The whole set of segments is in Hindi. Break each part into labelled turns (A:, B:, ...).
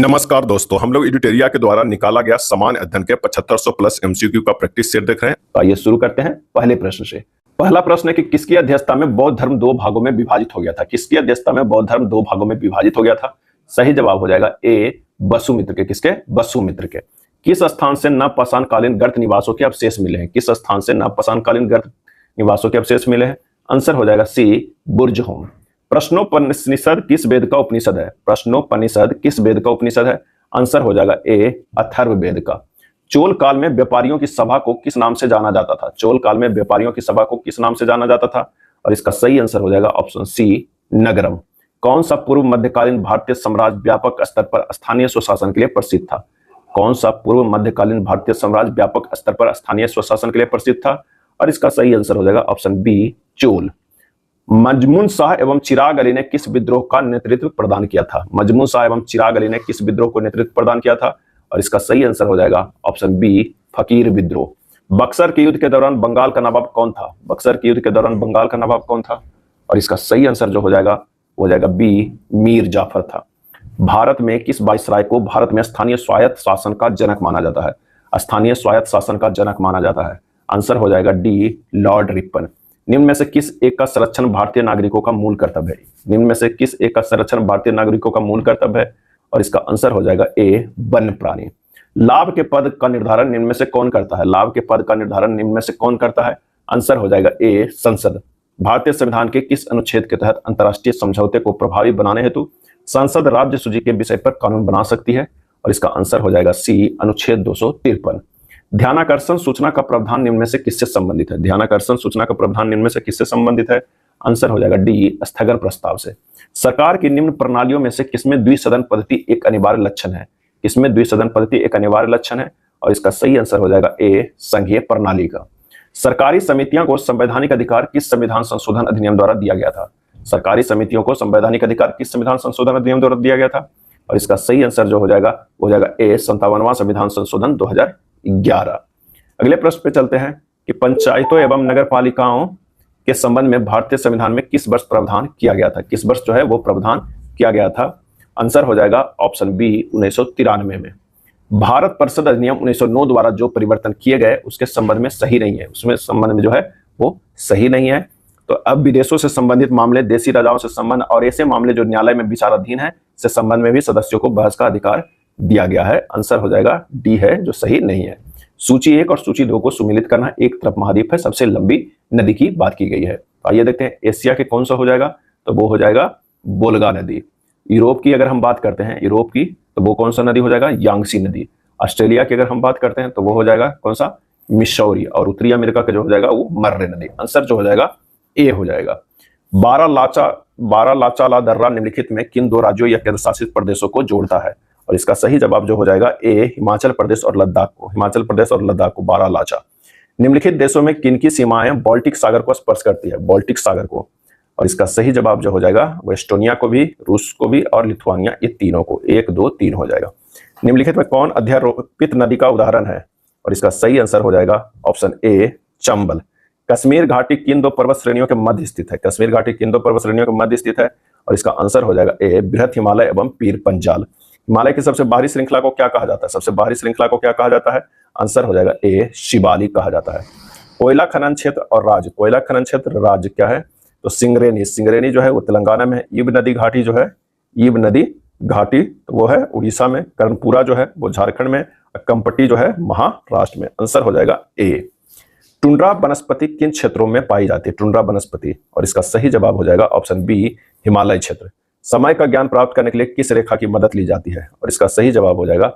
A: नमस्कार दोस्तों, हम लोग एडिटेरिया के द्वारा निकाला गया सामान्य अध्ययन के 7500 प्लस एमसीक्यू का प्रैक्टिस सेट देख रहे हैं।
B: तो आइए शुरू करते हैं पहले प्रश्न से। पहला प्रश्न है कि किसकी अध्यक्षता में बौद्ध धर्म दो भागों में विभाजित हो गया था। किसकी अध्यक्षता में बौद्ध धर्म दो भागों में विभाजित हो गया था? सही जवाब हो जाएगा ए, वसुमित्र के। किसके? वसुमित्र के। किस स्थान से नवपाषाणकालीन गर्त निवासों के अवशेष मिले हैं? किस स्थान से नवपाषाणकालीन गर्त निवासों के अवशेष मिले हैं? आंसर हो जाएगा सी, बुर्जहोम। प्रश्नोपनिषद किस वेद का उपनिषद है? प्रश्नोपनिषद किस वेद का उपनिषद है? आंसर हो जाएगा ए, अथर्ववेद का। चोल काल में व्यापारियों की सभा को किस नाम से जाना जाता था? चोल काल में व्यापारियों की सभा को किस नाम से जाना जाता था? और इसका सही आंसर हो जाएगा ऑप्शन सी, नगरम। कौन सा पूर्व मध्यकालीन भारतीय साम्राज्य व्यापक स्तर पर स्थानीय स्वशासन के लिए प्रसिद्ध था? कौन सा पूर्व मध्यकालीन भारतीय साम्राज्य व्यापक स्तर पर स्थानीय स्वशासन के लिए प्रसिद्ध था? और इसका सही आंसर हो जाएगा ऑप्शन बी, चोल। मजमून शाह एवं चिराग अली ने किस विद्रोह का नेतृत्व प्रदान किया था? मजमून शाह एवं चिराग अली ने किस विद्रोह को नेतृत्व प्रदान किया था? और इसका सही आंसर हो जाएगा ऑप्शन बी, फकीर विद्रोह। बक्सर के युद्ध के दौरान बंगाल का नवाब कौन था? बक्सर के युद्ध के दौरान बंगाल का नवाब कौन था? और इसका सही आंसर जो हो जाएगा बी, मीर जाफर था। भारत में किस वायसराय को भारत में स्थानीय स्वायत्त शासन का जनक माना जाता है? स्थानीय स्वायत्त शासन का जनक माना जाता है। आंसर हो जाएगा डी, लॉर्ड रिपन। निम्न में से किस एक का संरक्षण भारतीय नागरिकों का मूल कर्तव्य है? निम्न में से किस एक का संरक्षण भारतीय नागरिकों का मूल कर्तव्य है? और इसका आंसर हो जाएगा ए, वन्य प्राणी। लाभ के पद का निर्धारण निम्न में से कौन करता है? लाभ के पद का निर्धारण निम्न में से कौन करता है? आंसर हो जाएगा ए, संसद। भारतीय संविधान के किस अनुच्छेद के तहत अंतर्राष्ट्रीय समझौते को प्रभावी बनाने हेतु संसद राज्य सूची के विषय पर कानून बना सकती है? और इसका आंसर हो जाएगा सी, अनुच्छेद 253। ध्यानाकर्षण सूचना का प्रावधान निम्न में से किससे संबंधित है? ध्यानाकर्षण सूचना का प्रावधान निम्न में से किससे संबंधित है? आंसर हो जाएगा डी, स्थगन प्रस्ताव से। सरकार की निम्न प्रणालियों में से किसमें द्विसदन पद्धति एक अनिवार्य लक्षण है? किसमें द्विसदन पद्धति एक अनिवार्य लक्षण है? और इसका सही आंसर हो जाएगा ए, संघीय प्रणाली का। सरकारी समितियों को संवैधानिक अधिकार किस संविधान संशोधन अधिनियम द्वारा दिया गया था? सरकारी समितियों को संवैधानिक अधिकार किस संविधान संशोधन अधिनियम द्वारा दिया गया था? और इसका सही आंसर जो हो जाएगा ए, 57वां संविधान संशोधन 2011। अगले प्रश्न पे चलते हैं कि पंचायतों एवं नगर पालिकाओं के संबंध में भारतीय संविधान में किस वर्ष प्रावधान किया गया था? किस वर्ष जो है वो प्रावधान किया गया था? आंसर हो जाएगा ऑप्शन बी, 1993 में। भारत परिषद अधिनियम 1909 द्वारा जो परिवर्तन किए गए उसके संबंध में सही नहीं है, उसमें संबंध में जो है वो सही नहीं है। तो अब विदेशों से संबंधित मामले, देशी राजाओं से संबंध और ऐसे मामले जो न्यायालय में विचाराधीन है से संबंध में भी सदस्यों को बहस का अधिकार दिया गया है। आंसर हो जाएगा डी है, जो सही नहीं है। सूची 1 और सूची 2 को सुमिलित करना। एक तरफ महाद्वीप है, सबसे लंबी नदी की बात की गई है। आइए देखते हैं एशिया के कौन सा हो जाएगा, तो वो हो जाएगा वोल्गा नदी। यूरोप की अगर हम बात करते हैं, यूरोप की, तो वो कौन सा नदी हो जाएगा? यांगसी नदी। ऑस्ट्रेलिया की अगर हम बात करते हैं तो वो हो जाएगा कौन सा? मिसौरी। और उत्तरी अमेरिका का जो हो जाएगा वो मर्रे नदी। आंसर जो हो जाएगा ए हो जाएगा। बारालाचाला दर्रा निम्नलिखित में किन दो राज्यों या केंद्र शासित प्रदेशों को जोड़ता है? और इसका सही जवाब जो हो जाएगा ए, हिमाचल प्रदेश और लद्दाख को। हिमाचल प्रदेश और लद्दाख को बारालाचा। निम्नलिखित देशों में किन की सीमाएं बाल्टिक सागर को स्पर्श करती है? बाल्टिक सागर को। और इसका सही जवाब जो हो जाएगा वो एस्टोनिया को भी, रूस को भी और लिथुआनिया, ये तीनों को। 1, 2, 3 हो जाएगा। निम्नलिखित में कौन अध्यारोपित नदी का उदाहरण है? और इसका सही आंसर हो जाएगा ऑप्शन ए, चंबल। कश्मीर घाटी किन दो पर्वत श्रेणियों के मध्य स्थित है? कश्मीर घाटी किन दो पर्वत श्रेणियों के मध्य स्थित है? और इसका आंसर हो जाएगा ए, बृहत हिमालय एवं पीर पंजाल। हिमालय की सबसे बाहरी श्रृंखला को क्या कहा जाता है? सबसे बाहरी श्रृंखला को क्या कहा जाता है? आंसर हो जाएगा ए, शिवालिक कहा जाता है। कोयला खनन क्षेत्र और राज्य। कोयला खनन क्षेत्र, राज्य क्या है? तो सिंगरेनी। सिंगरेनी जो है वो तेलंगाना में है। ईब नदी घाटी जो है, ईब नदी घाटी तो वो है उड़ीसा में। कर्णपुरा जो है वो झारखंड में। कंपटी जो है महाराष्ट्र में। आंसर हो जाएगा ए। टुंड्रा वनस्पति किन क्षेत्रों में पाई जाती है? टुंड्रा वनस्पति। और इसका सही जवाब हो जाएगा ऑप्शन बी, हिमालय क्षेत्र। समय का ज्ञान प्राप्त करने के लिए किस रेखा की मदद ली जाती है? और इसका सही जवाब हो जाएगा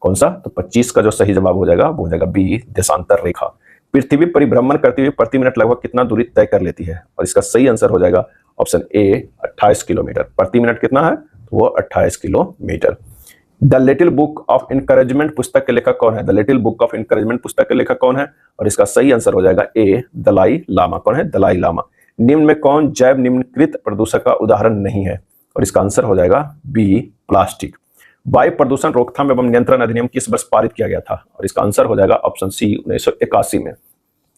B: कौन सा? तो 25 का जो सही जवाब हो जाएगा वो हो जाएगा बी, देशांतर रेखा। पृथ्वी परिभ्रमण करते हुए प्रति मिनट लगभग कितना दूरी तय कर लेती है? और इसका सही आंसर हो जाएगा ऑप्शन ए, 28 किलोमीटर। प्रति मिनट कितना है? तो वो 28 kilometre. The little book of encouragement पुस्तक के लेखक कौन है? The little book of encouragement पुस्तक के लेखक कौन है? और इसका सही आंसर हो जाएगा ए, दलाई लामा। कौन है? दलाई लामा। निम्न में कौन जैव निम्नकृत प्रदूषक का उदाहरण नहीं है? और इसका आंसर हो जाएगा बी, प्लास्टिक। वायु प्रदूषण रोकथाम एवं नियंत्रण अधिनियम किस वर्ष पारित किया गया था? और इसका आंसर हो जाएगा ऑप्शन सी, 1981 में।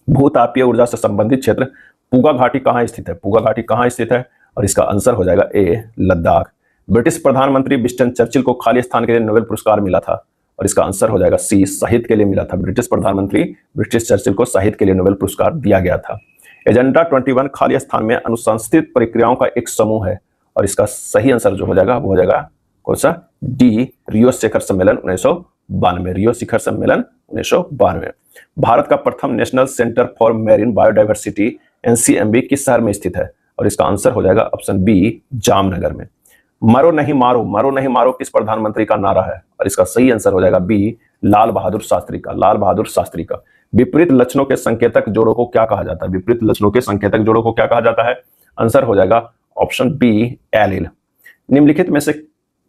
B: भूतापीय ऊर्जा से संबंधित क्षेत्र पूगा घाटी कहाँ स्थित है? पूगा घाटी कहाँ स्थित है? और इसका आंसर हो जाएगा ए, लद्दाख। ब्रिटिश प्रधानमंत्री विंस्टन चर्चिल को खाली स्थान के लिए नोबेल पुरस्कार मिला था, और इसका आंसर हो जाएगा सी, साहित्य के लिए मिला था। ब्रिटिश प्रधानमंत्री ब्रिटिश चर्चिल को साहित्य के लिए नोबेल पुरस्कार दिया गया था। एजेंडा 21 खाली स्थान में अनुशंसित प्रक्रियाओं का एक समूह है, और इसका सही आंसर जो हो जाएगा वो हो जाएगा कौन सा, डी, रियो शिखर सम्मेलन 1992। रियो शिखर सम्मेलन 1992। भारत का प्रथम National Centre for Marine Biodiversity NCMB किस शहर में स्थित है, और इसका आंसर हो जाएगा ऑप्शन बी, जामनगर में। मरो नहीं मारो, मरो नहीं मारो किस प्रधानमंत्री का नारा है, और इसका सही आंसर हो जाएगा बी, लाल बहादुर शास्त्री का, लाल बहादुर शास्त्री का। विपरीत लक्षणों के संकेतक जोड़ों को क्या कहा जाता है, विपरीत लक्षणों के संकेतक जोड़ों को क्या कहा जाता है, आंसर हो जाएगा ऑप्शन बी, एलील। निम्नलिखित में से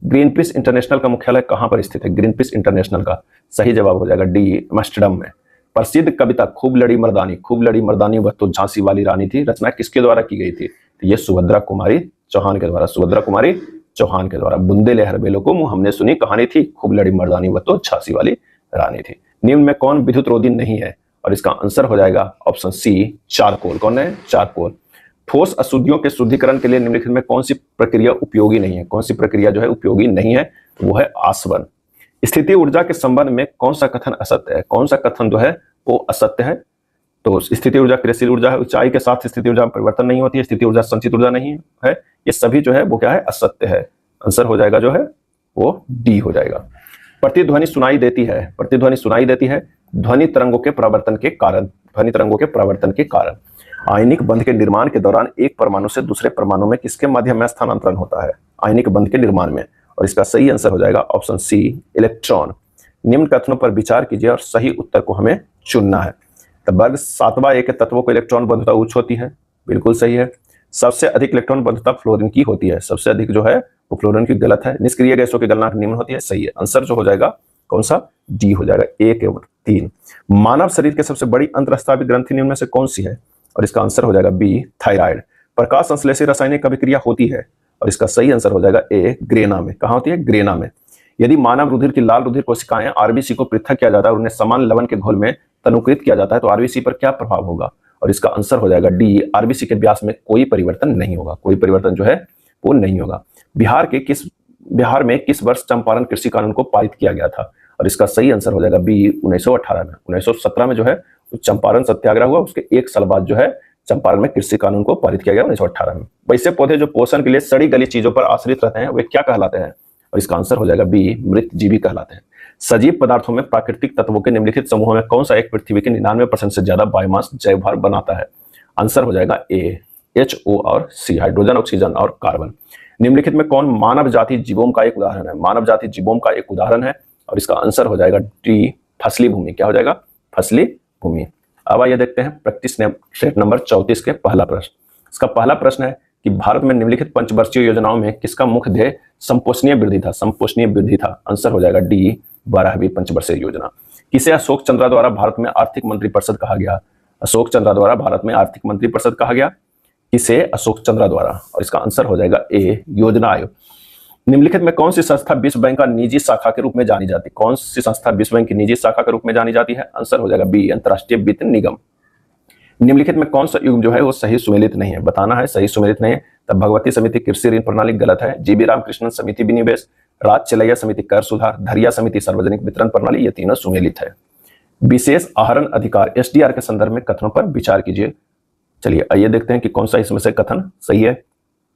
B: ग्रीनपीस इंटरनेशनल का मुख्यालय कहां पर स्थित है, ग्रीनपीस इंटरनेशनल का सही जवाब हो जाएगा डी, एम्स्टर्डम में। प्रसिद्ध कविता खूब लड़ी मर्दानी, खूब लड़ी मर्दानी वह तो झांसी वाली रानी थी, रचना किसके द्वारा की गई थी, तो ये सुभद्रा कुमारी चौहान के द्वारा, सुभद्रा कुमारी चौहान के द्वारा। बुंदे लहर बेलों को मुंह हमने सुनी कहानी थी, खूब लड़ी मर्दानी वह तो झांसी वाली रानी थी। निम्न में कौन विद्युत रोधी नहीं है, और इसका आंसर हो जाएगा ऑप्शन सी, चारकोल। कौन है, चारकोल। ठोस अशुद्धियों के शुद्धिकरण के लिए निम्नलिखित में कौन सी प्रक्रिया उपयोगी नहीं है, कौन सी प्रक्रिया जो है उपयोगी नहीं है, तो वो है आसवन। स्थिति ऊर्जा के संबंध में कौन सा कथन असत्य है, कौन सा कथन जो है वो असत्य है, तो स्थिति ऊर्जा क्रियाशील ऊर्जा है, ऊंचाई के साथ स्थिति ऊर्जा में परिवर्तन नहीं होती है, स्थिति ऊर्जा संचित ऊर्जा नहीं है, ये सभी जो है वो क्या है, असत्य है। आंसर हो जाएगा जो है वो डी हो जाएगा। प्रतिध्वनि सुनाई देती है, प्रतिध्वनि सुनाई देती है ध्वनि तरंगों के परावर्तन के कारण, ध्वनि तरंगों के परावर्तन के कारण। आयनिक बंध के निर्माण के दौरान एक परमाणु से दूसरे परमाणु में किसके माध्यम में स्थानांतरण होता है, आयनिक बंध के निर्माण में, और इसका सही आंसर हो जाएगा ऑप्शन सी, इलेक्ट्रॉन। निम्न कथनों पर विचार कीजिए और सही उत्तर को हमें चुनना है। तो वर्ग 7वां ए के तत्वों को इलेक्ट्रॉन बंधुता उच्च होती है, बिल्कुल सही है। सबसे अधिक इलेक्ट्रॉन बंधुता फ्लोरीन की होती है, सबसे अधिक जो है वो फ्लोरीन की, गलत है। निष्क्रिय गैसों की गलनांक निम्न होती है, सही है। आंसर जो हो जाएगा कौन सा, डी हो जाएगा, 1 और 3। मानव शरीर के सबसे बड़ी अंतरस्त्रावी ग्रंथि निम्न में से कौन सी है, और इसका आंसर हो जाएगा बी, थायराइड। प्रकाश संश्लेषी रासायनिक अभिक्रिया होती है, और इसका सही आंसर हो जाएगा ए, ग्रेना में। कहां होती है, ग्रेना में। यदि मानव रुधिर की लाल रुधिर कोशिकाएं आरबीसी को पृथक किया जाता है और उन्हें समान लवण के घोल में तनुकृत किया जाता है तो आरबीसी पर क्या प्रभाव होगा, और इसका आंसर हो जाएगा डी, आरबीसी के व्यास में कोई परिवर्तन नहीं होगा, कोई परिवर्तन जो है वो नहीं होगा। बिहार में किस वर्ष चंपारण कृषि कानून को पारित किया गया था, और इसका सही आंसर हो जाएगा बी, 1918 में। 1917 में जो है चंपारण सत्याग्रह हुआ, उसके 1 साल बाद जो है चंपारण में कृषि कानून को पारित किया गया 1918 में। वैसे पौधे जो पोषण के लिए सड़ी गली चीजों पर आश्रित रहते हैं वे क्या कहलाते हैं, और इसका आंसर हो जाएगा बी, मृत जीवी कहलाते हैं। सजीव पदार्थों में प्राकृतिक तत्वों के निम्नलिखित समूहों में कौन सा एक पृथ्वी के 99% से ज्यादा बायोमास जैव भार बनाता है, आंसर हो जाएगा ए, HO और C, हाइड्रोजन, ऑक्सीजन और कार्बन। निम्नलिखित में कौन मानव जाति जीवोम का एक उदाहरण है, मानव जाति जीवोम का एक उदाहरण है, और इसका आंसर हो जाएगा डी, फसली भूमि। क्या हो जाएगा, फसली भूमि। अब आइए देखते हैं प्रैक्टिस सेट नंबर 34 के पहला प्रश्न। इसका पहला प्रश्न है कि भारत में निम्नलिखित पंचवर्षीय योजनाओं में किसका मुख्य ध्येय संपोषणीय वृद्धि था, संपोषणीय वृद्धि था, आंसर हो जाएगा डी, 12वीं पंचवर्षीय योजना। किसे अशोक चंद्रा द्वारा भारत में आर्थिक मंत्रिपरिषद कहा गया, अशोक चंद्रा द्वारा भारत में आर्थिक मंत्रिपरिषद कहा गया, किसे, अशोक चंद्रा द्वारा, और इसका आंसर हो जाएगा ए, योजना आयोग। निम्नलिखित में कौन सी संस्था विश्व बैंक का निजी शाखा के रूप में जानी जाती है, कौन सी संस्था विश्व बैंक की निजी शाखा के रूप में जानी जाती है, आंसर हो जाएगा बी, अंतरराष्ट्रीय वित्त निगम। निम्नलिखित में कौन सा युग जो है वो सही सुमेलित नहीं है, बताना है सही सुमेलित नहीं है। तब भगवती समिति कृषि ऋण प्रणाली गलत है, जीबी रामकृष्णन समिति विनिवेश, राज चलैया समिति कर सुधार, धरिया समिति सार्वजनिक वितरण प्रणाली, ये तीनों सुमेलित है। विशेष आहरण अधिकार SDR के संदर्भ में कथनों पर विचार कीजिए। चलिए आइए देखते हैं कि कौन सा इसमें से कथन सही है।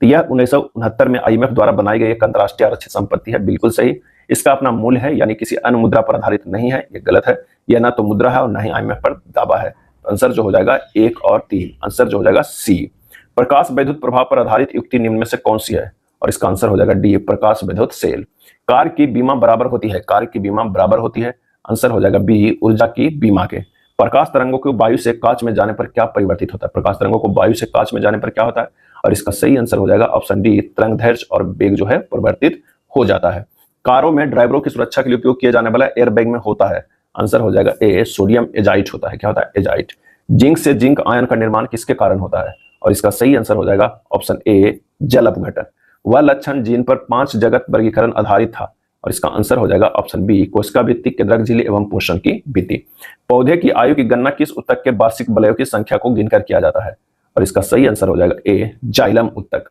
B: तो यह 1969 में IMF द्वारा बनाई गई एक अंतर्राष्ट्रीय आरक्षित संपत्ति है, बिल्कुल सही। इसका अपना मूल्य है, यानी किसी अन्य मुद्रा पर आधारित नहीं है, ये गलत है। यह ना तो मुद्रा है और ना ही IMF पर दावा है। आंसर जो हो जाएगा 1 और 3, आंसर जो हो जाएगा सी। प्रकाश वैद्युत प्रभाव पर आधारित युक्ति निम्न में से कौन सी है, और इसका आंसर हो जाएगा डी, प्रकाश वैद्युत सेल। कार की बीमा बराबर होती है, कार की बीमा बराबर होती है, आंसर हो जाएगा बी, ऊर्जा की बीमा के। प्रकाश तरंगों को वायु से कांच में जाने पर क्या परिवर्तित होता है, प्रकाश तरंगों को वायु से कांच में जाने पर क्या होता है, और इसका सही आंसर हो जाएगा ऑप्शन डी, तरंगदैर्घ्य और वेग जो है परिवर्तित हो जाता है। कारों में ड्राइवरों की सुरक्षा के लिए उपयोग किया जाने वाला एयर बैग में होता है, आंसर हो जाएगा ए, सोडियम एजाइट होता है। क्या होता है, एजाइट। जिंक से जिंक आयन का निर्माण किसके कारण होता है, और इसका सही आंसर हो जाएगा ऑप्शन ए, जल अपघटन। वह लक्षण जिन पर 5 जगत वर्गीकरण आधारित था, और इसका आंसर हो जाएगा ऑप्शन बी, कोशिका भित्ति, केंद्रक झिल्ली एवं पोषण की भित्ति। पौधे की आयु की गणना किस ऊतक के वार्षिक वलयों की संख्या को गिनकर किया जाता है, और इसका सही आंसर हो जाएगा ए, जाइलम ऊतक।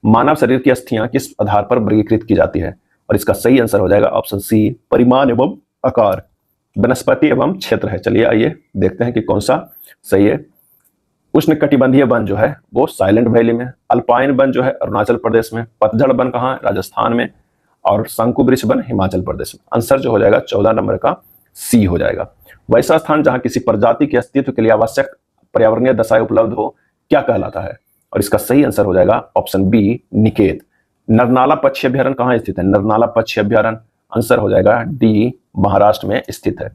B: मानव शरीर की अस्थियां किस आधार पर वर्गीकृत की जाती है? और इसका सही आंसर हो जाएगा ऑप्शन सी, परिमाण एवं आकार। वनस्पति एवं क्षेत्र है। चलिए आइए देखते हैं कि कौन सा सही है। उष्णकटिबंधीय वन जो है वो साइलेंट वैली में, अल्पाइन वन जो है अरुणाचल प्रदेश में, पतझड़ वन कहाँ है? राजस्थान में, और शंकु वृक्ष वन हिमाचल प्रदेश में। आंसर जो हो जाएगा 14 नंबर का सी हो जाएगा। वैसा स्थान जहां किसी प्रजाति के अस्तित्व के लिए आवश्यक पर्यावरणीय दशाएं उपलब्ध हो क्या कहलाता है? और इसका सही आंसर हो जाएगा ऑप्शन बी, निकेत। नरनाला पक्षी अभ्यारण्य कहाँ स्थित है? नरनाला पक्षी अभ्यारण्य आंसर हो जाएगा डी, महाराष्ट्र में स्थित है।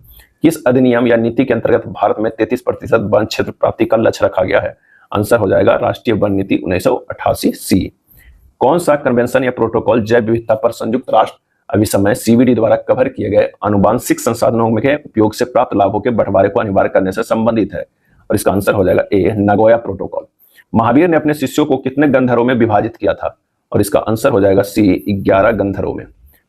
B: किस अधिनियम या नीति के अंतर्गत भारत में 33% वन क्षेत्र प्राप्ति का लक्ष्य रखा गया है? आंसर हो जाएगा राष्ट्रीय वन नीति 1988 सी। कौन सा कन्वेंशन या प्रोटोकॉल जैव विविधता पर संयुक्त राष्ट्र अभिसमय सीवीडी द्वारा कवर किए गए आनुवांशिक संसाधनों के उपयोग से प्राप्त लाभों के बंटवारे को अनिवार्य करने से संबंधित है? और इसका आंसर हो जाएगा ए, नागोया प्रोटोकॉल। महावीर ने अपने शिष्यों को कितने गंधर्वों में विभाजित किया था? और इसका आंसर हो जाएगा सी, 11 गंधर्वों में।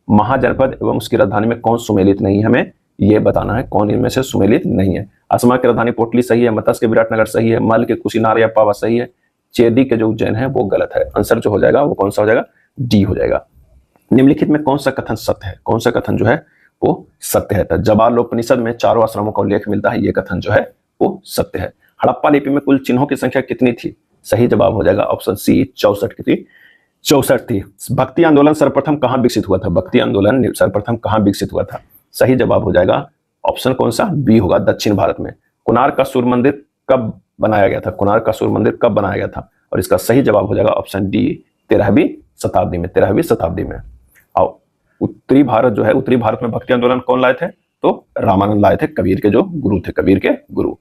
B: महाजनपद एवं उसकी राजधानी में कौन सुमेलित नहीं है? हमें यह बताना है कौन इनमें से सुमेलित नहीं है। असमा की राजधानी पोटली सही है, मत्स्य के विराटनगर सही है, मल के कुशीनार या पावा सही है, चेदी के जो उज्जैन है वो गलत है। आंसर जो हो जाएगा वो कौन सा हो जाएगा? डी हो जाएगा। निम्नलिखित में कौन सा कथन सत्य है? कौन सा कथन जो है वो सत्य है? तो जवालोपनिषद में चारों आश्रमों का उल्लेख मिलता है, ये कथन जो है वो सत्य है। हड़प्पा लिपि में कुल चिन्हों की संख्या कितनी थी? सही जवाब हो जाएगा ऑप्शन सी, 64 की थी। 64 थी। भक्ति आंदोलन सर्वप्रथम कहां विकसित हुआ था? भक्ति आंदोलन सर्वप्रथम कहां विकसित हुआ था? सही जवाब हो जाएगा ऑप्शन कौन सा? बी होगा, दक्षिण भारत में। कोणार्क का सूर्य मंदिर कब बनाया गया था? कोणार्क का सूर्य मंदिर कब बनाया गया था? और इसका सही जवाब हो जाएगा ऑप्शन डी, 13वीं शताब्दी में। 13वीं शताब्दी में। और उत्तरी भारत जो है, उत्तरी भारत में भक्ति आंदोलन कौन लाए थे? तो रामानंद लाए थे, कबीर के जो गुरु थे, कबीर के गुरु।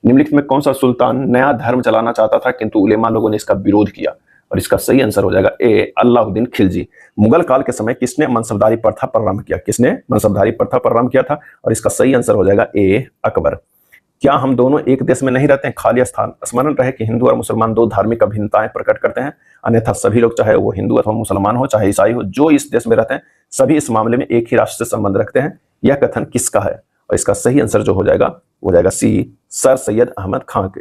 B: निम्नलिखित में कौन सा सुल्तान नया धर्म चलाना चाहता था किंतु उलेमा लोगों ने इसका विरोध किया? और इसका सही आंसर हो जाएगा ए, अलाउद्दीन खिलजी। मुगल काल के समय किसने मनसबदारी प्रथा प्रारंभ किया? किसने मनसबदारी प्रथा प्रारंभ किया था? और इसका सही आंसर हो जाएगा ए, अकबर। क्या हम दोनों एक देश में नहीं रहते हैं? खाली स्थान स्मरण रहे कि हिंदू और मुसलमान दो धार्मिक अभिन्नताएं प्रकट करते हैं, अन्यथा सभी लोग, चाहे वो हिंदू अथवा मुसलमान हो, चाहे ईसाई हो, जो इस देश में रहते हैं, सभी इस मामले में एक ही राष्ट्र से संबंध रखते हैं। यह कथन किसका है? और इसका सही आंसर जो हो जाएगा सी, सर सैयद अहमद खां के।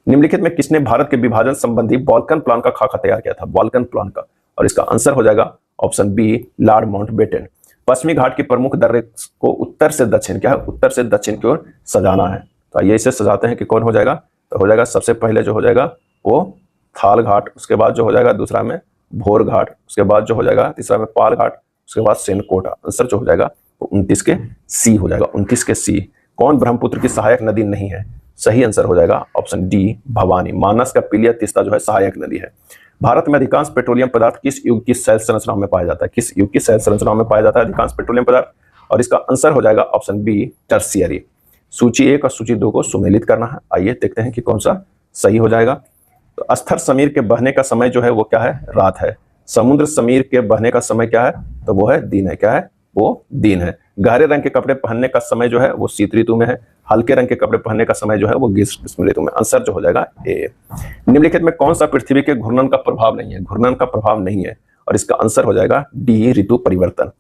B: निम्नलिखित में किसने भारत के विभाजन संबंधी बाल्कन प्लान का खाका तैयार किया था? बाल्कन प्लान का। और इसका आंसर हो जाएगा ऑप्शन बी, लॉर्ड माउंटबेटन। पश्चिमी घाट की प्रमुख दर्रे को उत्तर से दक्षिण, क्या है? उत्तर से दक्षिण की ओर सजाना है। तो आइए इसे सजाते हैं कि कौन हो जाएगा। तो हो जाएगा सबसे पहले जो हो जाएगा वो थाल घाट, उसके बाद जो हो जाएगा दूसरा में भोर घाट, उसके बाद जो हो जाएगा तीसरा में पाल घाट, उसके बाद सेनकोटा। आंसर जो हो जाएगा वो 29 के सी हो जाएगा, 29 के सी। कौन ब्रह्मपुत्र की सहायक नदी नहीं है? सही आंसर हो जाएगा ऑप्शन डी, भवानी। मानस का पीलिया तीस्ता जो है सहायक नदी है। भारत में अधिकांश पेट्रोलियम पदार्थ किस युग की सेल संरचनाओं में पाया जाता है? किस युग की सेल संरचनाओं में पाया जाता है अधिकांश पेट्रोलियम पदार्थ? और इसका आंसर हो जाएगा ऑप्शन बी, टर्शियरी। सूची 1 और सूची 2 को सुमेलित करना है। आइए देखते हैं कि कौन सा सही हो जाएगा। तो अस्तर समीर के बहने का समय जो है वो क्या है? रात है। समुद्र समीर के बहने का समय क्या है? तो वो है दिन है। क्या है? वो दिन है। गहरे रंग के कपड़े पहनने का समय जो है वो शीत ऋतु में है। हल्के रंग के कपड़े पहनने का समय जो है वो ग्रीष्म ऋतु में। आंसर जो हो जाएगा ए। निम्नलिखित में कौन सा पृथ्वी के घूर्णन का प्रभाव नहीं है? घूर्णन का प्रभाव नहीं है। और इसका आंसर हो जाएगा डी, ऋतु परिवर्तन।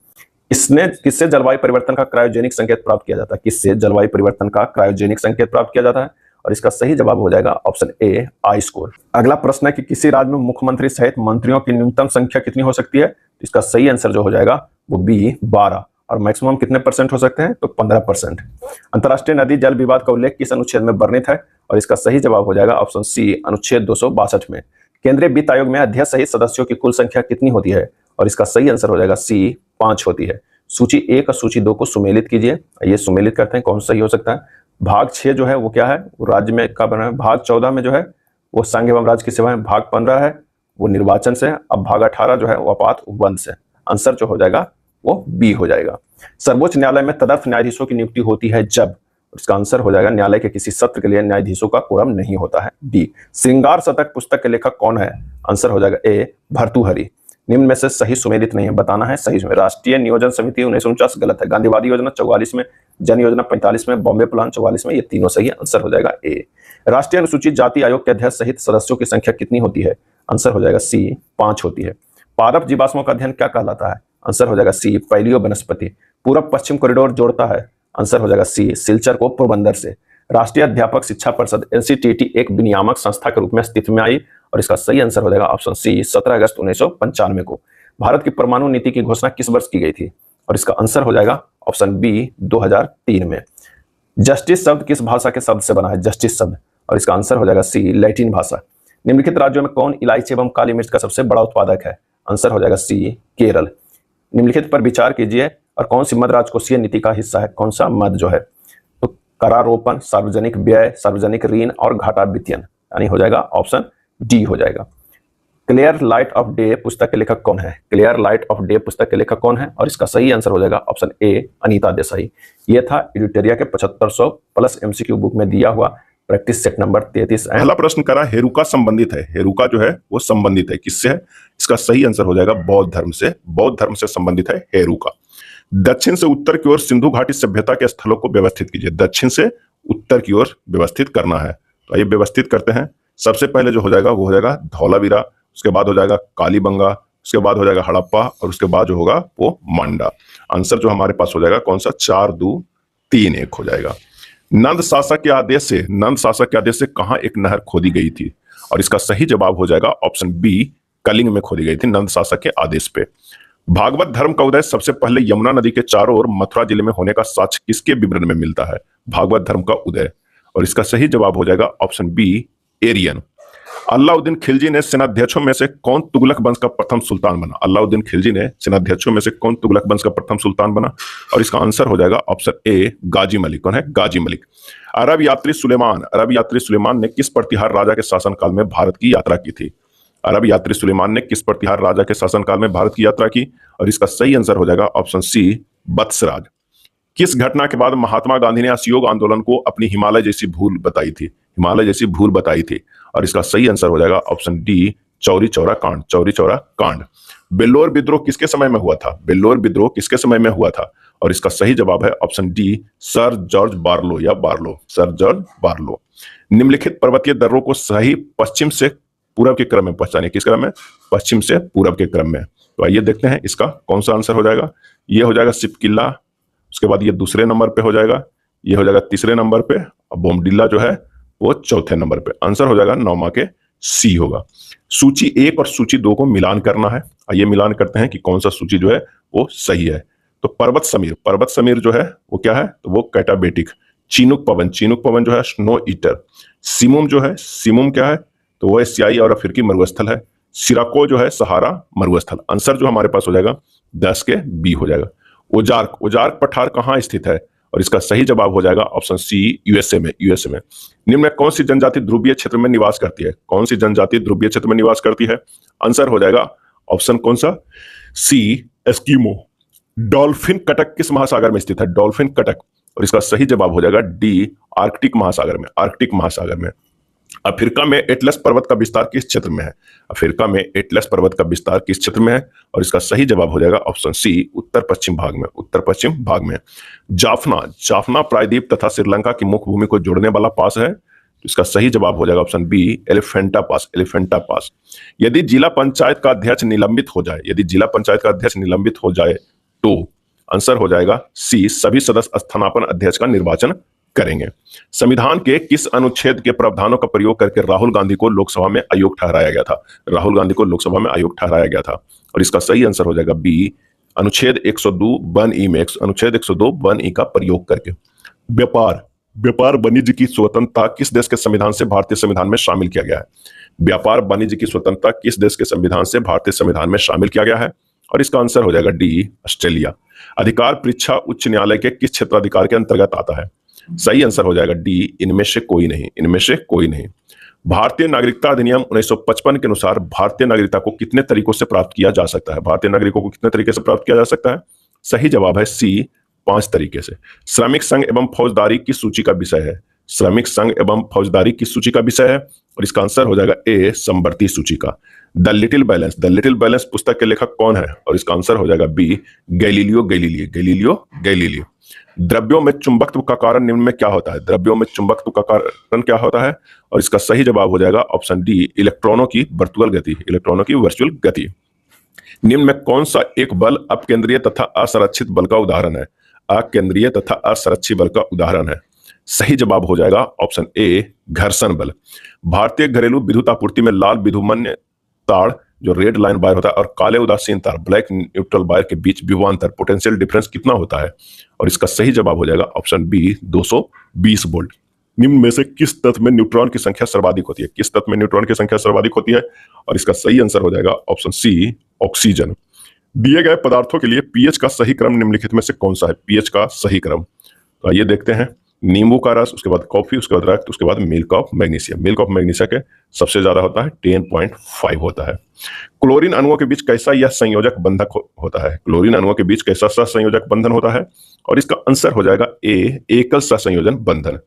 B: किससे जलवायु परिवर्तन का क्रायोजेनिक संकेत प्राप्त किया जाता है? किससे जलवायु परिवर्तन का क्रायोजेनिक संकेत प्राप्त किया जाता है? और इसका सही जवाब हो जाएगा ऑप्शन ए, आइस कोर। अगला प्रश्न है कि किसी राज्य में मुख्यमंत्री सहित मंत्रियों की न्यूनतम संख्या कितनी हो सकती है? इसका सही आंसर जो हो जाएगा वो बी, 12। और मैक्सिमम कितने परसेंट हो सकते हैं? तो 15%। अंतर्राष्ट्रीय नदी जल विवाद का उल्लेख किस अनुच्छेद में वर्णित है? और इसका सही जवाब हो जाएगा ऑप्शन सी, अनुच्छेद 262 में। केंद्रीय वित्त आयोग में अध्यक्ष सहित सदस्यों की कुल संख्या कितनी होती है? और इसका सही आंसर हो जाएगा सी, 5 होती है। सूची 1 और सूची 2 को सुमेलित कीजिए। ये सुमेलित करते हैं कौन सही हो सकता है। भाग 6 जो है वो क्या है? वो राज्य में का बना है। भाग 14 में जो है वो संघ एवं राज्य की सेवाएं। भाग 15 है वो निर्वाचन से। अब भाग 18 जो है वो आपात उपबंध से। आंसर जो हो जाएगा वो बी हो जाएगा। सर्वोच्च न्यायालय में तदर्थ न्यायाधीशों की नियुक्ति होती है जब? इसका आंसर हो जाएगा न्यायालय के किसी सत्र के लिए न्यायाधीशों का कोरम नहीं होता है, डी। श्रृंगार शतक पुस्तक के लेखक कौन है? आंसर हो जाएगा ए, भर्तृहरि। निम्न में से सही सुमेलित नहीं है, बताना है सही में। राष्ट्रीय नियोजन समिति 1949 गलत है। गांधीवादी योजना 44 में, जन योजना 45 में, बॉम्बे प्लान 44 में, ये तीनों सही है। आंसर हो जाएगा ए। राष्ट्रीय अनुसूचित जाति आयोग के अध्यक्ष सहित सदस्यों की संख्या कितनी होती है? आंसर हो जाएगा सी, 5 होती है। पादप जीवाश्मों का अध्ययन क्या कहलाता है? आंसर हो जाएगा सी, पैलियो वनस्पति। पूर्व पश्चिम कॉरिडोर जोड़ता है? आंसर हो जाएगा सी, सिलचर को पोरबंदर से। राष्ट्रीय अध्यापक शिक्षा परिषद एनसीटीटी एक विनियामक संस्था के रूप में अस्तित्व में आई? और इसका सही आंसर हो जाएगा ऑप्शन सी 17 अगस्त 1995 को। भारत की परमाणु नीति की घोषणा किस वर्ष की गई थी? और इसका आंसर हो जाएगा ऑप्शन बी 2003 में। जस्टिस शब्द किस भाषा के शब्द से बना है? जस्टिस शब्द, और इसका आंसर हो जाएगा सी लैटिन भाषा। निम्नलिखित राज्यों में कौन इलायची एवं काली मिर्च का सबसे बड़ा उत्पादक है? आंसर हो जाएगा सी केरल। निम्नलिखित पर विचार कीजिए और कौन सी मद राजकोषीय नीति का हिस्सा है? कौन सा मद जो है? तो करारोपण, सार्वजनिक व्यय, सार्वजनिक ऋण और घाटा वित्तीयन, यानी हो जाएगा ऑप्शन डी हो जाएगा। क्लियर लाइट ऑफ डे पुस्तक के लेखक कौन है? क्लियर लाइट ऑफ डे पुस्तक के लेखक कौन है? और इसका सही आंसर हो जाएगा ऑप्शन ए अनीता देसाई। यह था एडिटोरिया के 7500 प्लस एमसीक्यू बुक में दिया हुआ प्रैक्टिस सेट नंबर 33।
A: पहला प्रश्न करा हेरुका संबंधित है। हेरुका जो है वो संबंधित है किससे है? इसका सही आंसर हो जाएगा बौद्ध धर्म से। बौद्ध धर्म से संबंधित है हेरुका। दक्षिण से उत्तर की ओर सिंधु घाटी सभ्यता के स्थलों को व्यवस्थित कीजिए। दक्षिण से उत्तर की ओर व्यवस्थित करना है, तो आइए व्यवस्थित करते हैं। सबसे पहले जो हो जाएगा वो हो जाएगा धौलावीरा, उसके बाद हो जाएगा कालीबंगा, उसके बाद हो जाएगा हड़प्पा, और उसके बाद जो होगा वो मांडा। आंसर जो हमारे पास हो जाएगा कौन सा? 4, 2, 3, 1 हो जाएगा। नंद शासक के आदेश से कहां एक नहर खोदी गई थी? और इसका सही जवाब हो जाएगा ऑप्शन बी कलिंग में खोदी गई थी नंद शासक के आदेश पे। भागवत धर्म का उदय सबसे पहले यमुना नदी के चारों ओर मथुरा जिले में होने का साक्ष्य किसके विवरण में मिलता है? भागवत धर्म का उदय, और इसका सही जवाब हो जाएगा ऑप्शन बी एरियन। अलाउद्दीन खिलजी ने सेनाध्यक्षों में से कौन तुगलक वंश का प्रथम सुल्तान बना? अलाउद्दीन खिलजी ने सेनाध्यक्षों में से कौन तुगलक वंश का प्रथम सुल्तान बना? और इसका आंसर हो जाएगा ऑप्शन ए गाजी मलिक। कौन है? गाजी मलिक। अरब यात्री सुलेमान ने किस प्रतिहार राजा के शासनकाल में भारत की यात्रा की थी? अरब यात्री सुलेमान ने किस प्रतिहार राजा के शासनकाल में भारत की यात्रा की? और इसका सही आंसर हो जाएगा ऑप्शन सी बत्सराज। किस घटना के बाद महात्मा गांधी ने असहयोग आंदोलन को अपनी हिमालय जैसी भूल बताई थी? हिमालय जैसी भूल बताई थी, और इसका सही आंसर हो जाएगा ऑप्शन डी चौरी चौरा कांड। चौरी चौरा कांड। बेल्लोर विद्रोह किसके समय में हुआ था? बेल्लोर विद्रोह किसके समय में हुआ था? और इसका सही जवाब है option D sir George Barlow या बार्लो, सर जॉर्ज बार्लो। निम्नलिखित पर्वतीय दर्रों को सही पश्चिम से पूरब के क्रम में पहचानिए। किस क्रम में? पश्चिम से पूरब के क्रम में। तो आइए देखते हैं इसका कौन सा आंसर हो जाएगा। ये हो जाएगा सिपकिल्ला, उसके बाद ये दूसरे नंबर पे हो जाएगा, ये हो जाएगा तीसरे नंबर पे, और बोमडिल्ला जो है वो चौथे नंबर पे। आंसर हो जाएगा 9 के सी होगा। सूची 1 और सूची 2 को मिलान करना है। आइए मिलान करते हैं कि कौन सा सूची जो है वो सही है। तो पर्वत समीर जो है वो क्या है? तो वो कैटाबेटिक। चीनुक पवन जो है स्नो ईटर। सिमुम जो है, सिमुम क्या है? तो वो एशियाई और अफ्रीकी मरुस्थल है। सिराको जो है सहारा मरुस्थल। आंसर जो हमारे पास हो जाएगा 10 के बी हो जाएगा। ओजार्क पठार कहाँ स्थित है? और इसका सही जवाब हो जाएगा ऑप्शन सी यूएसए में। निम्न में कौन सी जनजाति ध्रुवीय क्षेत्र में निवास करती है? कौन सी जनजाति ध्रुवीय क्षेत्र में निवास करती है? आंसर हो जाएगा ऑप्शन कौन सा? सी एस्किमो। डॉल्फिन कटक किस महासागर में स्थित है? डॉल्फिन कटक, और इसका सही जवाब हो जाएगा डी आर्कटिक महासागर में। अफ्रीका में एटलस पर्वत का विस्तार किस क्षेत्र में है? अफ्रीका में एटलस पर्वत का विस्तार किस क्षेत्र में है? और इसका सही जवाब हो जाएगा ऑप्शन सी उत्तर पश्चिम भाग में। जाफना प्रायद्वीप तथा श्रीलंका की मुख्य भूमि को जोड़ने वाला पास है। तो इसका सही जवाब हो जाएगा ऑप्शन बी एलिफेंटा पास। यदि जिला पंचायत का अध्यक्ष निलंबित हो जाए तो आंसर हो जाएगा सी सभी सदस्य स्थानापन्न अध्यक्ष का निर्वाचन करेंगे। संविधान के किस अनुच्छेद के प्रावधानों का प्रयोग करके राहुल गांधी को लोकसभा में आयोग ठहराया गया था? और इसका सही आंसर हो जाएगा बी अनुच्छेद 102 वन ई में, अनुच्छेद 102 वन ई का प्रयोग करके। व्यापार वाणिज्य की स्वतंत्रता किस देश के संविधान से भारतीय संविधान में शामिल किया गया है? व्यापार वाणिज्य की स्वतंत्रता किस देश के संविधान से भारतीय संविधान में शामिल किया गया है? और इसका आंसर हो जाएगा डी ऑस्ट्रेलिया। अधिकार परीक्षा उच्च न्यायालय के किस क्षेत्राधिकार के अंतर्गत आता है? सही आंसर हो जाएगा डी इनमें से कोई नहीं। भारतीय नागरिकता अधिनियम 1955 के अनुसार भारतीय नागरिकता को कितने तरीकों से प्राप्त किया जा सकता है? भारतीय नागरिकों को कितने तरीके से प्राप्त किया जा सकता है? सही जवाब है सी 5 तरीके से। श्रमिक संघ एवं फौजदारी की सूची का विषय है, और इसका आंसर हो जाएगा ए समवर्ती सूची का। द लिटिल बैलेंस पुस्तक के लेखक कौन है? और इसका आंसर हो जाएगा बी गैलीलियो गैलीलियो। द्रव्यों में चुंबकत्व का कारण निम्न में क्या होता है? और इसका सही जवाब हो जाएगा ऑप्शन डी इलेक्ट्रॉनों की वर्चुअल गति। निम्न में कौन सा एक बल अपकेंद्रीय तथा असंरक्षित बल का उदाहरण है? सही जवाब हो जाएगा ऑप्शन ए घर्षण बल। भारतीय घरेलू विद्युत आपूर्ति में लाल विद्युन्मान्य तार जो रेड लाइन वायर होता है और काले उदासीन तार ब्लैक न्यूट्रल वायर के बीच विभवांतर पोटेंशियल डिफरेंस कितना होता है? और इसका सही जवाब हो जाएगा ऑप्शन बी 220 वोल्ट। निम्न में से किस तत्व में न्यूट्रॉन की संख्या सर्वाधिक होती है? किस तत्व में न्यूट्रॉन की संख्या सर्वाधिक होती है? और इसका सही आंसर हो जाएगा ऑप्शन सी ऑक्सीजन। दिए गए पदार्थों के लिए पीएच का सही क्रम निम्नलिखित में से कौन सा है? पीएच का सही क्रम तो आइए देखते हैं। नींबू का रस, उसके बाद कॉफी, उसके बाद रक्त, उसके बाद milk of magnesia. Milk of magnesia के सबसे ज्यादा होता है 10.5 होता है। क्लोरीन अणुओं के बीच कैसा यह संयोजक बंधक होता है? क्लोरीन अणुओं के बीच कैसा सहसंयोजक बंधन होता है? और इसका आंसर हो जाएगा ए एकल सहसंयोजन बंधन।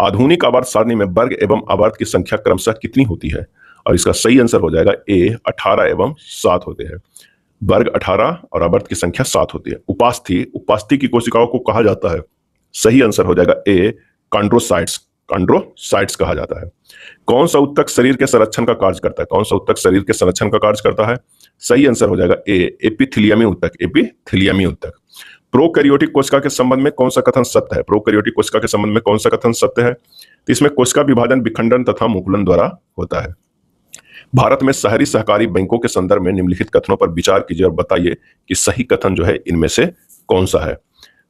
A: आधुनिक आवर्त सारणी में वर्ग एवं आवर्त की संख्या क्रमशः कितनी होती है? और इसका सही आंसर हो जाएगा ए 18 एवं 7 होते हैं। वर्ग 18 और आवर्त की संख्या 7 होती है। उपास्थि की कोशिकाओं को कहा जाता है? सही आंसर हो जाएगा ए कंड्रोसाइट्स कहा जाता है। कौन सा उत्तक शरीर के संरक्षण का कार्य करता है? कौन सा उत्तक शरीर के संरक्षण का कार्य करता है? सही आंसर हो जाएगा ए एपिथेलियमी उत्तक। प्रोकैरियोटिक कोशिका के संबंध में कौन सा कथन सत्य है? प्रोकैरियोटिक कोशिका के संबंध में कौन सा कथन सत्य है? तो इसमें कोशिका विभाजन विखंडन तथा मुकुलन द्वारा होता है। भारत में शहरी सहकारी बैंकों के संदर्भ में निम्नलिखित कथनों पर विचार कीजिए और बताइए कि सही कथन जो है इनमें से कौन सा है।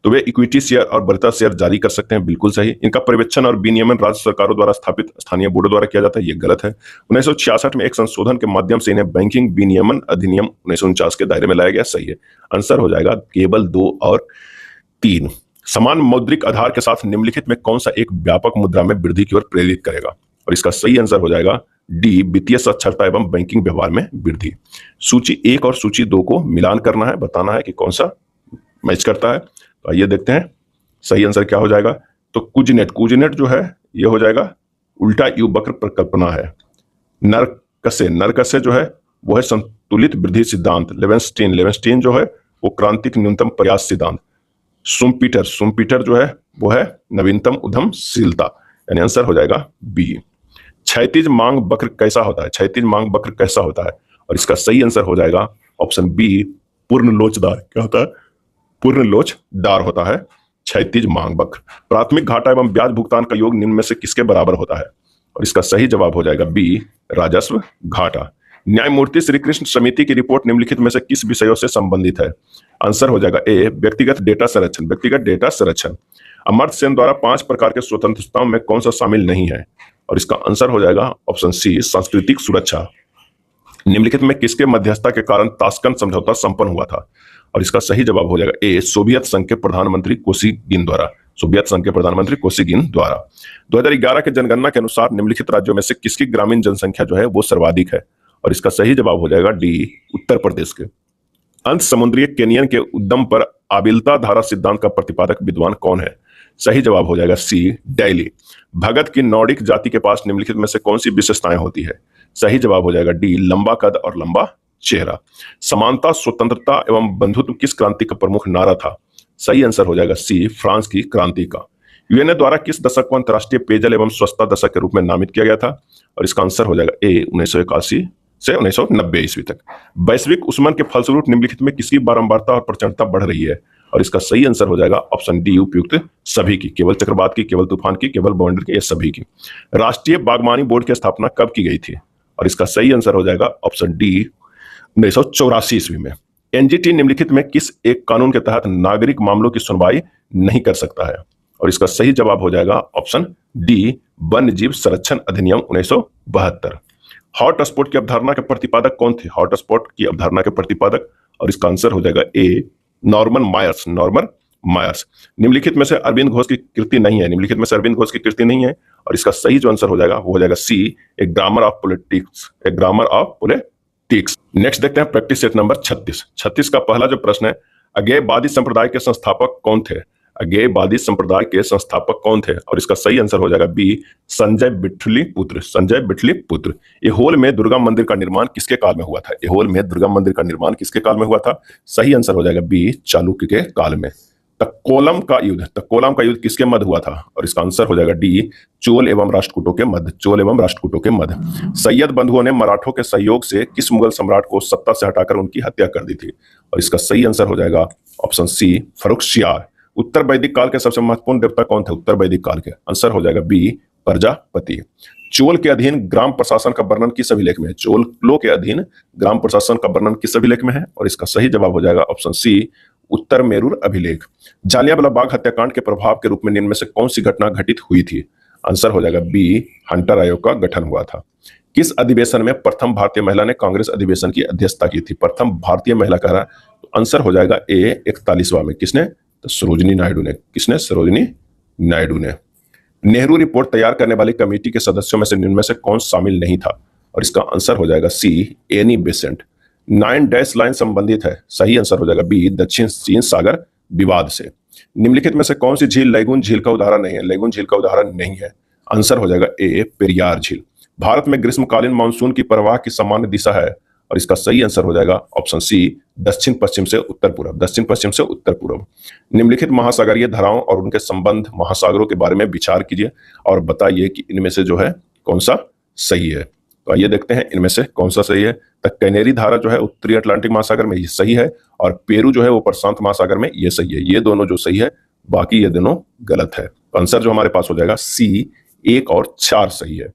A: तो वे इक्विटी शेयर और बढ़ता शेयर जारी कर सकते हैं, बिल्कुल सही। इनका पर्यवेक्षण और विनियमन राज्य सरकारों द्वारा स्थापित स्थानीय बोर्डों द्वारा किया जाता है, ये गलत है। 1966 में एक संशोधन के माध्यम से इन्हें बैंकिंग विनियमन अधिनियम 1949 के दायरे में लाया गया, सही है। आंसर हो जाएगा केवल 2 और 3। समान मौद्रिक आधार के साथ निम्नलिखित में कौन सा एक व्यापक मुद्रा में वृद्धि की ओर प्रेरित करेगा? और इसका सही आंसर हो जाएगा डी वित्तीय साक्षरता एवं बैंकिंग व्यवहार में वृद्धि। सूची 1 और सूची 2 को मिलान करना है, बताना है कि कौन सा मैच करता है। तो आइए देखते हैं सही आंसर क्या हो जाएगा। तो कुजनेट जो है ये हो जाएगा उल्टा यू वक्र परिकल्पना है। नरकसे जो है वो है संतुलित वृद्धि सिद्धांत। लेवेंस्टीन जो है वो क्रांतिक न्यूनतम प्रयास सिद्धांत। सुम्पीटर जो है वो है नवीनतम उद्यमशीलता, यानी आंसर हो जाएगा बी। क्षैतिज मांग वक्र कैसा होता है? क्षैतिज मांग वक्र कैसा होता है? और इसका सही आंसर हो जाएगा ऑप्शन बी पूर्ण लोचदार। क्या होता है? पूर्ण लोचदार होता है क्षैतिज मांग वक्र। प्राथमिक घाटा एवं ब्याज भुगतान का योग निम्न में से किसके बराबर होता है? और इसका सही जवाब हो जाएगा बी राजस्व घाटा। न्यायमूर्ति श्री कृष्ण समिति की रिपोर्ट निम्नलिखित में से किस विषयों से संबंधित है? आंसर हो जाएगा ए व्यक्तिगत डेटा संरक्षण। अमर्त्य सेन द्वारा 5 प्रकार के स्वतंत्रताओं में कौन सा शामिल नहीं है? और इसका आंसर हो जाएगा ऑप्शन सी सांस्कृतिक सुरक्षा। निम्नलिखित में किसके मध्यस्थता के कारण ताशकंद समझौता संपन्न हुआ था? और इसका सही जवाब हो जाएगा ए सोवियत संघ के प्रधानमंत्री कोसिगिन द्वारा। 2011 के जनगणना के अनुसार निम्नलिखित राज्यों में से किसकी ग्रामीण जनसंख्या जो है वो सर्वाधिक है? और इसका सही जवाब हो जाएगा डी उत्तर प्रदेश के। अंत समुद्रीय केनियन के उद्यम पर आबिलता धारा सिद्धांत का प्रतिपादक विद्वान कौन है? सही जवाब हो जाएगा सी डैली। भगत की नॉर्डिक जाति के पास निम्नलिखित में से कौन सी विशेषताएं होती है? सही जवाब हो जाएगा डी लंबा कद और लंबा चेहरा। समानता, स्वतंत्रता एवं बंधुत्व किस क्रांति का प्रमुख नारा था? सही आंसर हो जाएगा सी फ्रांस की क्रांति का। यूएनए द्वारा किस दशक को अंतर्राष्ट्रीय पेयजल एवं स्वच्छता दशक के रूप में नामित किया गया था? और इसका आंसर हो जाएगा ए 1981 से 1990 ईस्वी तक। वैश्विक उष्मन के फलस्वरूप निम्नलिखित में किसकी बारंबारता और प्रचंडता बढ़ रही है? और इसका सही आंसर हो जाएगा ऑप्शन डी उपयुक्त सभी की। केवल चक्रवात की, केवल तूफान की, केवल बवंडर की, ये सभी की। राष्ट्रीय बागवानी बोर्ड की स्थापना कब की गई थी? और इसका सही आंसर हो जाएगा ऑप्शन डी 1984 ईस्वी में। एनजीटी निम्नलिखित में किस एक कानून के तहत नागरिक मामलों की सुनवाई नहीं कर सकता है? और इसका सही जवाब हो जाएगा ऑप्शन डी वन्य जीव संरक्षण अधिनियम 1972। हॉटस्पॉट की अवधारणा के प्रतिपादक कौन थे? हॉटस्पॉट की अवधारणा के प्रतिपादक, और इसका आंसर हो जाएगा ए नॉर्मन मायर्स। निम्नलिखित में से अरविंद घोष की कृति नहीं है। और इसका सही जो आंसर हो जाएगा वो हो जाएगा सी ए ग्रामर ऑफ पॉलिटिक्स। नेक्स्ट देखते हैं प्रैक्टिस सेट नंबर 36 का पहला जो प्रश्न है, अज्ञेयवादी संप्रदाय के संस्थापक कौन थे? और इसका सही आंसर हो जाएगा बी संजय बिठली पुत्र। एहोल में दुर्गा मंदिर का निर्माण किसके काल में हुआ था? सही आंसर हो जाएगा बी चालुक्य के काल में। तक्कोलम का युद्ध किसके मध्य हुआ था? और इसका आंसर हो जाएगा डी चोल एवं राष्ट्रकूटों के मध्य। सैयद बंधुओं ने मराठों के सहयोग से किस मुगल सम्राट को सत्ता से हटाकर उनकी हत्या कर दी थी? और इसका सही आंसर हो जाएगा ऑप्शन सी फर्रुखशियार। उत्तर वैदिक काल के सबसे महत्वपूर्ण देवता कौन थे उत्तर वैदिक काल के? आंसर हो जाएगा बी, प्रजापति। चोल के अधीन ग्राम प्रशासन का वर्णन किस अभिलेख में है? चोलों के अधीन ग्राम प्रशासन का वर्णन किस अभिलेख में है? और इसका सही जवाब हो जाएगा ऑप्शन सी, उत्तर मेरुर अभिलेख। जालियांवाला बाग हत्याकांड के प्रभाव के रूप में निम्न में से कौन सी घटना घटित हुई थी? आंसर हो जाएगा बी, हंटर आयोग का गठन हुआ था। किस अधिवेशन में प्रथम भारतीय महिला ने कांग्रेस अधिवेशन की अध्यक्षता की थी? प्रथम भारतीय महिला कह रहा है, तो आंसर हो जाएगा ए, 41वां में। किसने? तो सरोजिनी नायडू ने। किसने? सरोजिनी नायडू ने। नेहरू रिपोर्ट तैयार करने वाली कमेटी के सदस्यों में से निम्न में से कौन शामिल नहीं था? और इसका आंसर हो जाएगा सी, एनी बेसेंट। 9 डैश लाइन संबंधित है, सही आंसर हो जाएगा बी, दक्षिण चीन सागर विवाद से। निम्नलिखित में से कौन सी झील लैगून झील का उदाहरण नहीं है? लैगून झील का उदाहरण नहीं है, आंसर हो जाएगा ए, पेरियार झील। भारत में ग्रीष्मकालीन मानसून की प्रवाह की सामान्य दिशा है, और इसका सही आंसर हो जाएगा ऑप्शन सी, दक्षिण पश्चिम से उत्तर पूर्व। दक्षिण पश्चिम से उत्तर पूर्व। निम्नलिखित महासागरीय धाराओं और उनके संबंध महासागरों के बारे में विचार कीजिए और बताइए कि इनमें से जो है कौन सा सही है। तो आइए देखते हैं इनमें से कौन सा सही है। तो कैनेरी धारा जो है उत्तरी अटलांटिक महासागर में, ये सही है, और पेरू जो है वो प्रशांत महासागर में, ये सही है। ये दोनों जो सही है, बाकी ये दोनों गलत है। तो आंसर जो हमारे पास हो जाएगा सी, 1 और 4 सही है।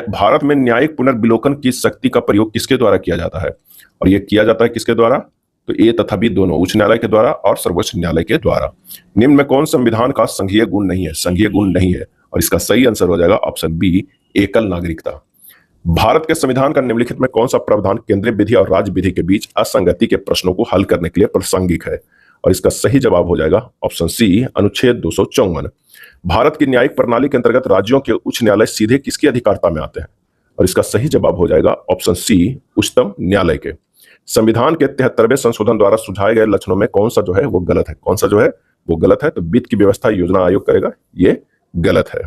A: भारत में न्यायिक पुनर्विलोकन की शक्ति का प्रयोग किसके द्वारा किया जाता है? और यह किया जाता है किसके द्वारा? तो ए तथा बी दोनों, उच्च न्यायालय के द्वारा और सर्वोच्च न्यायालय के द्वारा। निम्न में कौन संविधान का संघीय गुण नहीं है? संघीय गुण नहीं है, और इसका सही आंसर हो जाएगा ऑप्शन बी, एकल नागरिकता। भारत के संविधान का निम्नलिखित में कौन सा प्रावधान केंद्रीय विधि और राज्य विधि के बीच असंगति के प्रश्नों को हल करने के लिए प्रासंगिक है? और इसका सही जवाब हो जाएगा ऑप्शन सी, अनुच्छेद 254। भारत की न्यायिक प्रणाली के अंतर्गत राज्यों के उच्च न्यायालय सीधे किसकी अधिकारता में आते हैं? और इसका सही जवाब हो जाएगा ऑप्शन सी, उच्चतम न्यायालय के। संविधान के 73वें संशोधन द्वारा सुझाए गए लक्षणों में कौन सा जो है वो गलत है? कौन सा जो है वो गलत है? तो वित्त की व्यवस्था योजना आयोग करेगा, ये गलत है।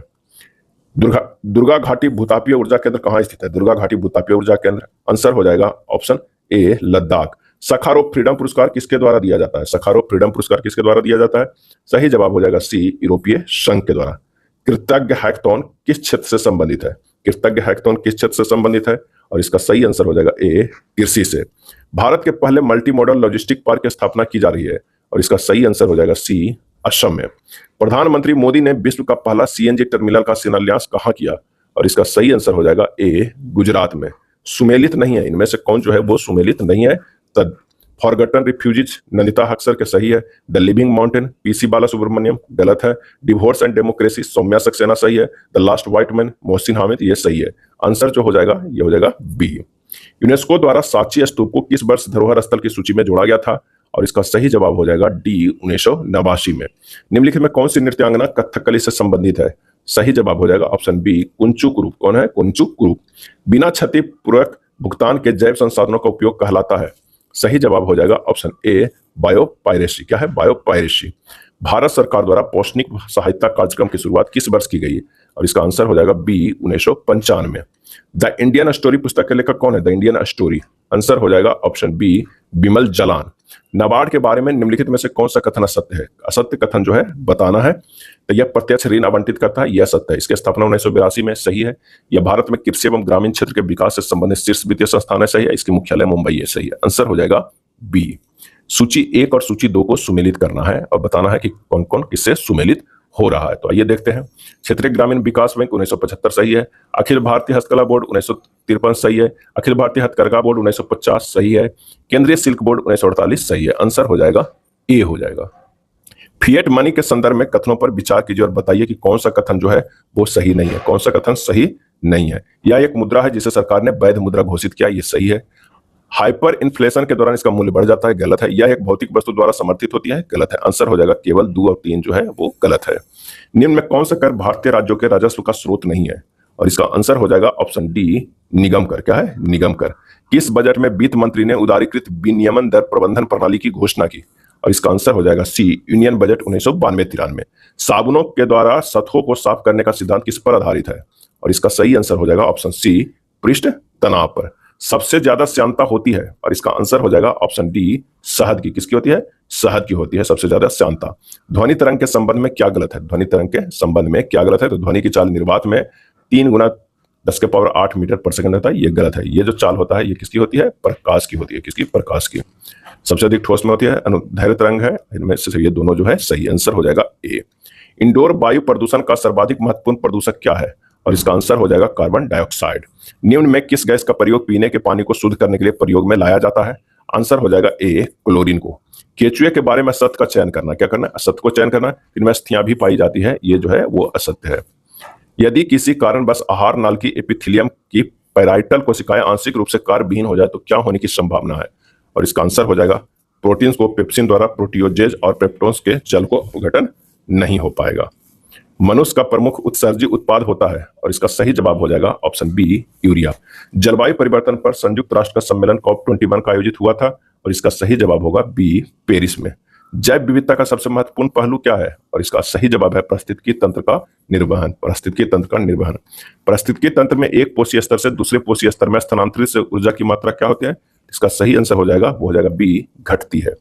A: दुर्गा घाटी भूतापीय ऊर्जा केंद्र कहां स्थित है? दुर्गा घाटी भूतापीय ऊर्जा केंद्र, आंसर हो जाएगा option A, Ladakh. Sakharov freedom पुरस्कार किसके द्वारा दिया जाता है? सखारोव फ्रीडम पुरस्कार किसके द्वारा दिया जाता है? सही जवाब हो जाएगा सी, यूरोपीय संघ के द्वारा। कृतज्ञ हैकथॉन किस क्षेत्र से संबंधित है? कृतज्ञ हैकथॉन किस क्षेत्र से संबंधित है? और इसका सही आंसर हो जाएगा ए, कृषि से। भारत के पहले मल्टी मॉडल लॉजिस्टिक पार्क की स्थापना की जा रही है, और इसका सही आंसर हो जाएगा सी, असम में। प्रधानमंत्री मोदी ने विश्व का पहला सीएनजी टर्मिनल का शिलान्यास कहां किया? और इसका सही आंसर हो जाएगा ए, गुजरात में। सुमेलित नहीं है, इनमें से कौन जो है वो सुमेलित नहीं है? फॉरगटन रिफ्यूजीज, नंदिता हक्सर के सही है। The living mountain, PC Bala Subramaniam, गलत है। Divorce and democracy, Saumya Saxena सही है। The last white man, Mohsin Hamid, ये सही है। आंसर जो हो जाएगा ये हो जाएगा बी। यूनेस्को द्वारा सांची स्तूप को किस वर्ष धरोहर स्थल की सूची में जोड़ा गया था? और इसका सही जवाब हो जाएगा डी, 1989 में। निम्नलिखित में कौन सी नृत्यांगना कथकली से संबंधित है? सही जवाब हो जाएगा ऑप्शन बी, कुंचु कुरूप। कौन है? कुंचु कुरूप। बिना क्षतिपूर्वक भुगतान के जैव संसाधनों का उपयोग कहलाता है? सही जवाब हो जाएगा ऑप्शन ए, बायोपायरेसी। क्या है? बायोपायरेसी। भारत सरकार द्वारा पौष्टिक सहायता कार्यक्रम की शुरुआत किस वर्ष की गई? और इसका आंसर हो जाएगा बी, 1995। द इंडियन स्टोरी पुस्तक के लेखक कौन है? द इंडियन स्टोरी, आंसर हो जाएगा ऑप्शन बी, बिमल जलान। नाबार्ड के बारे में निम्नलिखित में से कौन सा कथन असत्य है? असत्य कथन जो है बताना है। तो यह प्रत्यक्ष ऋण आवंटित करता है, यह सत्य है। इसकी स्थापना 1982 में, सही है। यह भारत में कृषि एवं ग्रामीण क्षेत्र के विकास से संबंधित शीर्ष वित्तीय संस्थान है, सही है। इसकी मुख्यालय मुंबई है, सही है। आंसर हो जाएगा बी। सूची 1 और सूची 2 को सुमेलित करना है और बताना है कि कौन कौन किससे सुमेलित हो रहा है। तो आइए देखते हैं। क्षेत्रीय ग्रामीण विकास बैंक 1975 सही है। अखिल भारतीय हस्तकला बोर्ड 1953 सही है। अखिल भारतीय हथकरघा बोर्ड 1950 सही है। केंद्रीय सिल्क बोर्ड 1948 सही है। आंसर हो जाएगा ए हो जाएगा। फिएट मनी के संदर्भ में कथनों पर विचार कीजिए और बताइए कि कौन सा कथन जो है वो सही नहीं है। कौन सा कथन सही नहीं है? यह एक मुद्रा है जिसे सरकार ने वैध मुद्रा घोषित किया, ये सही है। हाइपर इन्फ्लेशन के दौरान इसका मूल्य बढ़ जाता है, गलत है। यह एक भौतिक वस्तु द्वारा समर्थित होती है, गलत है। आंसर हो जाएगा केवल 2 और 3 जो है वो गलत है। निम्न में कौन सा कर भारतीय राज्यों के राजस्व का स्रोत नहीं है? और इसका आंसर हो जाएगा ऑप्शन डी, निगम कर। क्या है? निगम कर। किस बजट में वित्त मंत्री ने उदारीकृत विनियमन दर प्रबंधन प्रणाली की घोषणा की? और इसका आंसर हो जाएगा सी, यूनियन बजट 1992-93। साबुनों के द्वारा सतहों को साफ करने का सिद्धांत किस पर आधारित है? और इसका सही आंसर हो जाएगा ऑप्शन सी, पृष्ठ तनाव पर। सबसे ज्यादा श्यानता होती है, और इसका आंसर हो जाएगा ऑप्शन डी, शहद की। किसकी होती है? शहद की होती है सबसे ज्यादा श्यानता। ध्वनि तरंग के संबंध में क्या गलत है? ध्वनि तरंग के संबंध में क्या गलत है? तो ध्वनि की चाल निर्वात में 3 गुना 10 के पावर 8 मीटर पर सेकंड रहता है, ये गलत है। ये जो चाल होता है ये किसकी होती है? प्रकाश की होती है। किसकी? प्रकाश की। सबसे अधिक ठोस में होती है, अनुदैर्घ्य तरंग है। इनमें से ये दोनों जो है सही आंसर हो जाएगा ए। इंडोर वायु प्रदूषण का सर्वाधिक महत्वपूर्ण प्रदूषक क्या है? और इसका आंसर हो जाएगा कार्बन डाइऑक्साइड। निम्न में किस गैस का प्रयोग पीने के पानी को शुद्ध करने के लिए प्रयोग में लाया जाता है? आंसर हो जाएगा ए, क्लोरीन को। केचुए के बारे में असत्य का चयन करना। क्या करना है? असत्य को चयन करना। इनमें अस्थियां भी पाई जाती है, ये जो है वो असत्य है। यदि किसी कारणवश आहार नाल की एपिथेलियम की पैराइटल कोशिकाएं आंशिक रूप से कार्यविहीन हो जाए तो क्या होने की संभावना है? और इसका आंसर हो जाएगा प्रोटीन्स को पेप्सिन द्वारा प्रोटियोजेज और पेप्टोन्स के जल को अपघटन नहीं हो पाएगा। मनुष्य का प्रमुख उत्सर्जी उत्पाद होता है, और इसका सही जवाब हो जाएगा ऑप्शन बी, यूरिया। जलवायु परिवर्तन पर संयुक्त राष्ट्र का सम्मेलन COP21 का आयोजित हुआ था, और इसका सही जवाब होगा बी, पेरिस में। जैव विविधता का सबसे महत्वपूर्ण पहलू क्या है? और इसका सही जवाब है पारिस्थितिकी तंत्र का निर्वहन। पारिस्थितिकी तंत्र का निर्वहन। पारिस्थितिकी तंत्र में एक पोषी स्तर से दूसरे पोषी स्तर में स्थानांतरित से ऊर्जा की मात्रा क्या होती है? इसका सही आंसर हो जाएगा, वो हो जाएगा बी, घटती है।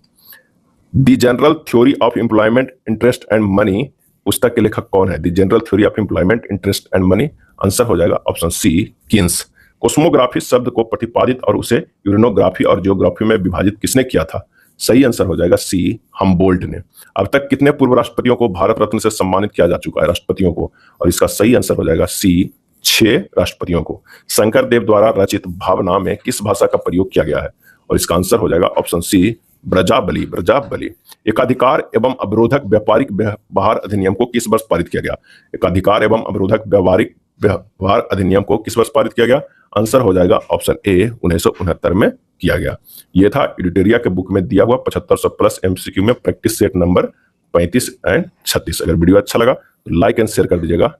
A: The general theory of employment, interest and money पुस्तक के लेखक कौन है? The general theory of employment, interest and money. Answer हो जाएगा ऑप्शन सी, किन्स। कोस्मोग्राफी शब्द को प्रतिपादित और उसे यूरेनोग्राफी और जियोग्राफी में विभाजित किसने किया था? सही आंसर हो जाएगा सी, हमबोल्ट ने। अब तक कितने पूर्व राष्ट्रपतियों को भारत रत्न से सम्मानित किया जा चुका है? राष्ट्रपतियों को। और इसका सही आंसर हो जाएगा सी, 6 राष्ट्रपतियों को। शंकर देव द्वारा रचित भावना में किस भाषा का प्रयोग किया गया है? और इसका आंसर हो जाएगा ऑप्शन सी, ब्रजाबली। ब्रजाबली। एकाधिकार एवं अवरोधक व्यापारिक व्यवहार अधिनियम को किस वर्ष पारित किया गया? एकाधिकार एवं अवरोधक व्यावहारिक व्यवहार अधिनियम को किस वर्ष पारित किया गया? आंसर हो जाएगा ऑप्शन ए, 1969 में किया गया। यह था एडिटोरिया के बुक में दिया हुआ 7500 प्लस MCQ में प्रैक्टिस सेट नंबर 35 एंड 36। अगर वीडियो अच्छा लगा तो लाइक एंड शेयर कर दीजिएगा।